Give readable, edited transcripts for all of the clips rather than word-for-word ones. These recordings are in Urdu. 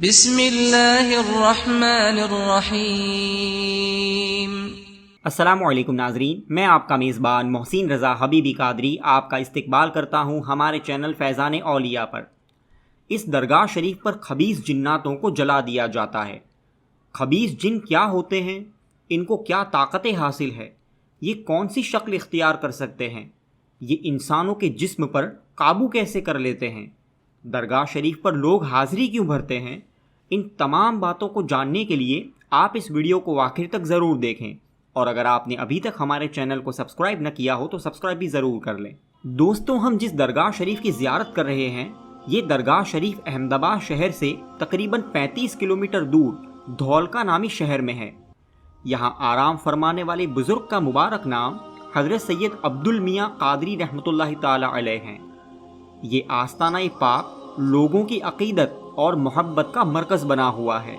بسم اللہ الرحمن الرحیم۔ السلام علیکم ناظرین، میں آپ کا میزبان محسن رضا حبیبی قادری آپ کا استقبال کرتا ہوں ہمارے چینل فیضان اولیاء پر۔ اس درگاہ شریف پر خبیث جناتوں کو جلا دیا جاتا ہے۔ خبیث جن کیا ہوتے ہیں؟ ان کو کیا طاقتیں حاصل ہے؟ یہ کون سی شکل اختیار کر سکتے ہیں؟ یہ انسانوں کے جسم پر قابو کیسے کر لیتے ہیں؟ درگاہ شریف پر لوگ حاضری کیوں بھرتے ہیں؟ ان تمام باتوں کو جاننے کے لیے آپ اس ویڈیو کو آخر تک ضرور دیکھیں، اور اگر آپ نے ابھی تک ہمارے چینل کو سبسکرائب نہ کیا ہو تو سبسکرائب بھی ضرور کر لیں۔ دوستوں، ہم جس درگاہ شریف کی زیارت کر رہے ہیں، یہ درگاہ شریف احمد آباد شہر سے تقریباً 35 کلومیٹر دور دھولکا نامی شہر میں ہے۔ یہاں آرام فرمانے والے بزرگ کا مبارک نام حضرت سید عبدالمیاں قادری رحمۃ اللہ تعالی علیہ ہیں۔ یہ آستانہ پاک لوگوں کی عقیدت اور محبت کا مرکز بنا ہوا ہے۔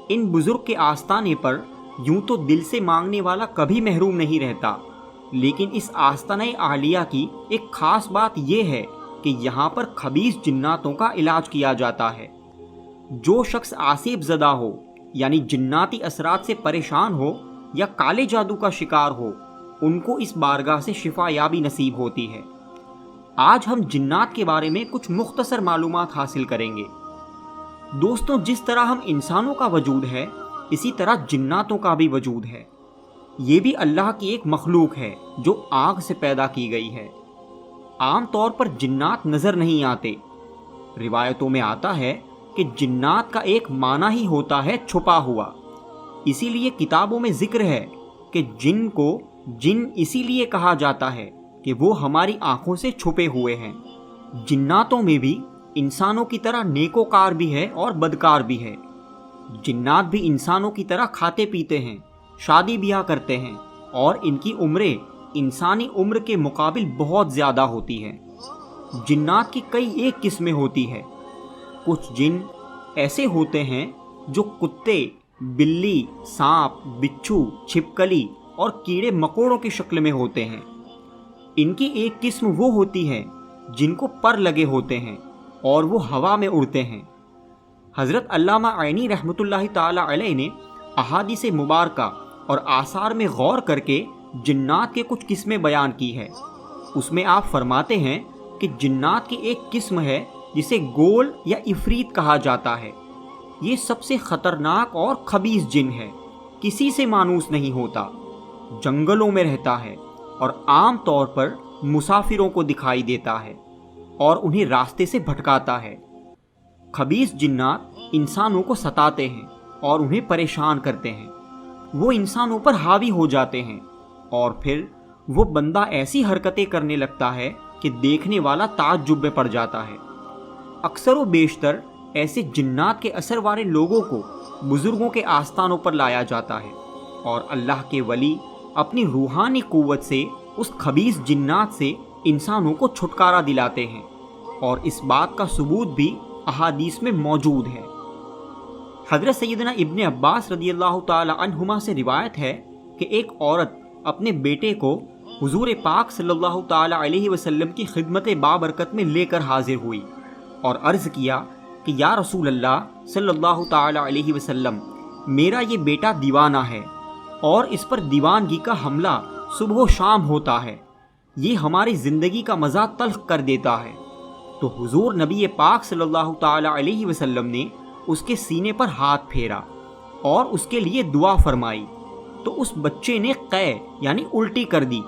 ان بزرگ کے آستانے پر یوں تو دل سے مانگنے والا کبھی محروم نہیں رہتا، لیکن اس آستانہ عالیہ کی ایک خاص بات یہ ہے کہ یہاں پر خبیث جناتوں کا علاج کیا جاتا ہے۔ جو شخص آسیب زدہ ہو، یعنی جناتی اثرات سے پریشان ہو یا کالے جادو کا شکار ہو، ان کو اس بارگاہ سے شفا یابی نصیب ہوتی ہے۔ آج ہم جنات کے بارے میں کچھ مختصر معلومات حاصل کریں گے۔ دوستوں، جس طرح ہم انسانوں کا وجود ہے، اسی طرح جناتوں کا بھی وجود ہے۔ یہ بھی اللہ کی ایک مخلوق ہے جو آگ سے پیدا کی گئی ہے۔ عام طور پر جنات نظر نہیں آتے۔ روایتوں میں آتا ہے کہ جنات کا ایک معنی ہی ہوتا ہے چھپا ہوا۔ اسی لیے کتابوں میں ذکر ہے کہ جن کو جن اسی لیے کہا جاتا ہے کہ وہ ہماری آنکھوں سے چھپے ہوئے ہیں۔ جناتوں میں بھی انسانوں کی طرح نیکوکار بھی ہے اور بدکار بھی ہے۔ جنات بھی انسانوں کی طرح کھاتے پیتے ہیں، شادی بیاہ کرتے ہیں، اور ان کی عمریں انسانی عمر کے مقابل بہت زیادہ ہوتی ہیں۔ جنات کی کئی ایک قسمیں ہوتی ہیں۔ کچھ جن ایسے ہوتے ہیں جو کتے، بلی، سانپ، بچھو، چھپکلی اور کیڑے مکوڑوں کی شکل میں ہوتے ہیں۔ ان کی ایک قسم وہ ہوتی ہے جن کو پر لگے ہوتے ہیں اور وہ ہوا میں اڑتے ہیں۔ حضرت علامہ عینی رحمۃ اللہ تعالی علیہ نے احادیث مبارکہ اور آثار میں غور کر کے جنات کے کچھ قسمیں بیان کی ہے۔ اس میں آپ فرماتے ہیں کہ جنات کی ایک قسم ہے جسے گول یا عفریت کہا جاتا ہے۔ یہ سب سے خطرناک اور خبیث جن ہے، کسی سے مانوس نہیں ہوتا، جنگلوں میں رہتا ہے اور عام طور پر مسافروں کو دکھائی دیتا ہے اور انہیں راستے سے بھٹکاتا ہے۔ خبیث جنات انسانوں کو ستاتے ہیں اور انہیں پریشان کرتے ہیں۔ وہ انسانوں پر حاوی ہو جاتے ہیں اور پھر وہ بندہ ایسی حرکتیں کرنے لگتا ہے کہ دیکھنے والا تعجب میں پڑ جاتا ہے۔ اکثر و بیشتر ایسے جنات کے اثر والے لوگوں کو بزرگوں کے آستانوں پر لایا جاتا ہے، اور اللہ کے ولی اپنی روحانی قوت سے اس خبیث جنات سے انسانوں کو چھٹکارا دلاتے ہیں، اور اس بات کا ثبوت بھی احادیث میں موجود ہے۔ حضرت سیدنا ابن عباس رضی اللہ تعالی عنہما سے روایت ہے کہ ایک عورت اپنے بیٹے کو حضور پاک صلی اللہ تعالی علیہ وسلم کی خدمت بابرکت میں لے کر حاضر ہوئی اور عرض کیا کہ یا رسول اللہ صلی اللہ تعالی علیہ وسلم، میرا یہ بیٹا دیوانہ ہے اور اس پر دیوانگی کا حملہ صبح و شام ہوتا ہے، یہ ہماری زندگی کا مزہ تلخ کر دیتا ہے۔ تو حضور نبی پاک صلی اللہ تعالی علیہ وسلم نے اس کے سینے پر ہاتھ پھیرا اور اس کے لیے دعا فرمائی، تو اس بچے نے قے یعنی الٹی کر دی،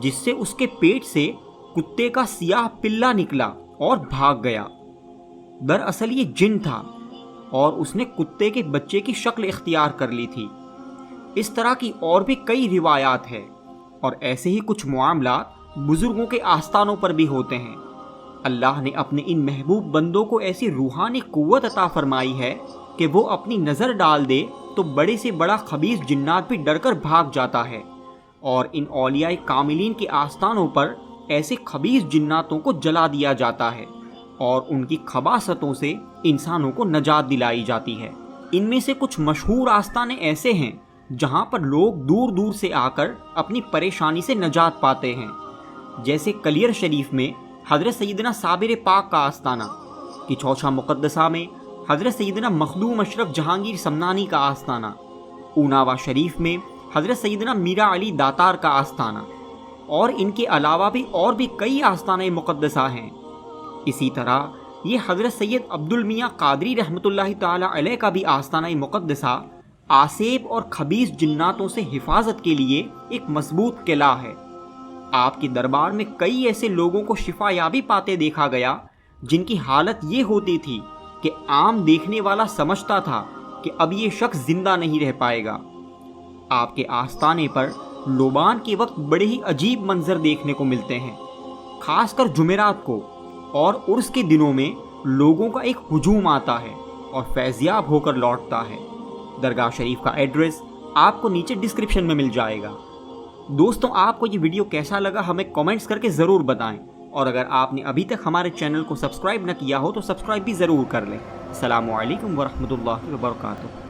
جس سے اس کے پیٹ سے کتے کا سیاہ پلہ نکلا اور بھاگ گیا۔ دراصل یہ جن تھا اور اس نے کتے کے بچے کی شکل اختیار کر لی تھی۔ اس طرح کی اور بھی کئی روایات ہیں، اور ایسے ہی کچھ معاملات بزرگوں کے آستانوں پر بھی ہوتے ہیں۔ اللہ نے اپنے ان محبوب بندوں کو ایسی روحانی قوت عطا فرمائی ہے کہ وہ اپنی نظر ڈال دے تو بڑے سے بڑا خبیث جنات بھی ڈر کر بھاگ جاتا ہے، اور ان اولیاء کاملین کے آستانوں پر ایسے خبیث جناتوں کو جلا دیا جاتا ہے اور ان کی خباثتوں سے انسانوں کو نجات دلائی جاتی ہے۔ ان میں سے کچھ مشہور آستانے ایسے ہیں جہاں پر لوگ دور دور سے آ کر اپنی پریشانی سے نجات پاتے ہیں، جیسے کلیر شریف میں حضرت سیدنا صابر پاک کا آستانہ، کچھوچھا مقدسہ میں حضرت سیدنا مخدوم اشرف جہانگیر سمنانی کا آستانہ، اوناوا شریف میں حضرت سیدنا میرا علی داتار کا آستانہ، اور ان کے علاوہ بھی اور بھی کئی آستانہ مقدسہ ہیں۔ اسی طرح یہ حضرت سید عبد المیاں قادری رحمۃ اللہ تعالی علیہ کا بھی آستانہ مقدسہ آسیب اور خبیث جناتوں سے حفاظت کے لیے ایک مضبوط قلعہ ہے۔ آپ کے دربار میں کئی ایسے لوگوں کو شفا یابی پاتے دیکھا گیا جن کی حالت یہ ہوتی تھی کہ عام دیکھنے والا سمجھتا تھا کہ اب یہ شخص زندہ نہیں رہ پائے گا۔ آپ کے آستانے پر لوبان کے وقت بڑے ہی عجیب منظر دیکھنے کو ملتے ہیں، خاص کر جمعرات کو اور عرس کے دنوں میں لوگوں کا ایک ہجوم آتا ہے اور فیضیاب ہو کر لوٹتا ہے۔ درگاہ شریف کا ایڈریس آپ کو نیچے ڈسکرپشن میں مل جائے گا۔ دوستوں، آپ کو یہ ویڈیو کیسا لگا ہمیں کامنٹس کر کے ضرور بتائیں، اور اگر آپ نے ابھی تک ہمارے چینل کو سبسکرائب نہ کیا ہو تو سبسکرائب بھی ضرور کر لیں۔ السلام علیکم ورحمۃ اللہ وبرکاتہ۔